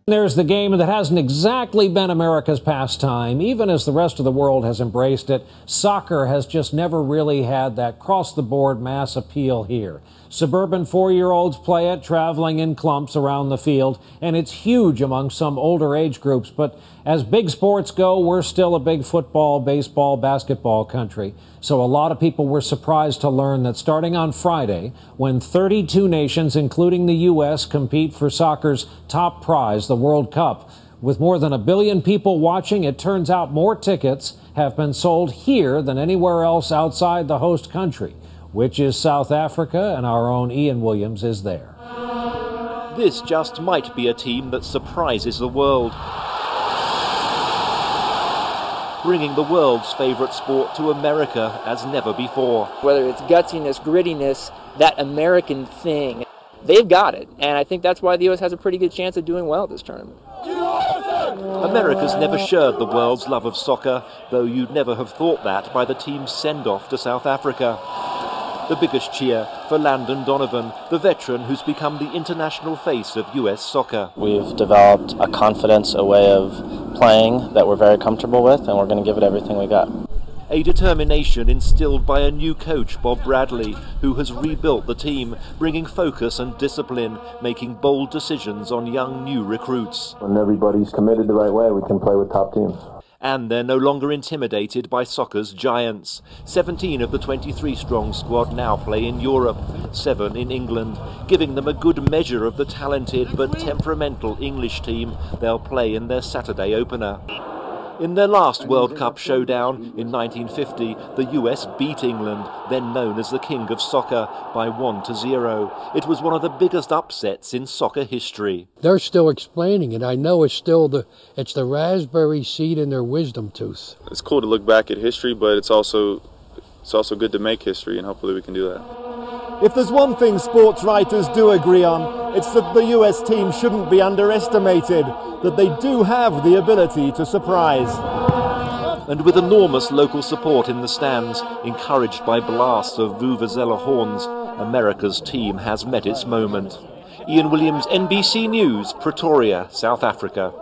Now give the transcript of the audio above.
There's the game that hasn't exactly been America's pastime. Even as the rest of the world has embraced it, soccer has just never really had that cross-the-board mass appeal here. Suburban 4-year-olds play it, traveling in clumps around the field, and it's huge among some older age groups. But as big sports go, we're still a big football, baseball, basketball country. So a lot of people were surprised to learn that starting on Friday, when 32 nations, including the U.S., compete for soccer's top prize, the World Cup, with more than 1 billion people watching, it turns out more tickets have been sold here than anywhere else outside the host country, which is South Africa, and our own Ian Williams is there. This just might be a team that surprises the world, bringing the world's favourite sport to America as never before. Whether it's gutsiness, grittiness, that American thing, they've got it. And I think that's why the U.S. has a pretty good chance of doing well at this tournament. America's never shared the world's love of soccer, though you'd never have thought that by the team's send-off to South Africa. The biggest cheer for Landon Donovan, the veteran who's become the international face of US soccer. We've developed a confidence, a way of playing that we're very comfortable with, and we're going to give it everything we got. A determination instilled by a new coach, Bob Bradley, who has rebuilt the team, bringing focus and discipline, making bold decisions on young new recruits. When everybody's committed the right way, we can play with top teams. And they're no longer intimidated by soccer's giants. 17 of the 23-strong squad now play in Europe, 7 in England, giving them a good measure of the talented but temperamental English team they'll play in their Saturday opener. In their last World Cup showdown in 1950, the US beat England, then known as the King of Soccer, by 1-0. It was one of the biggest upsets in soccer history. They're still explaining it. I know it's the raspberry seed in their wisdom tooth. It's cool to look back at history, but it's also good to make history, and hopefully we can do that. If there's one thing sports writers do agree on, it's that the US team shouldn't be underestimated, that they do have the ability to surprise. And with enormous local support in the stands, encouraged by blasts of Vuvuzela horns, America's team has met its moment. Ian Williams, NBC News, Pretoria, South Africa.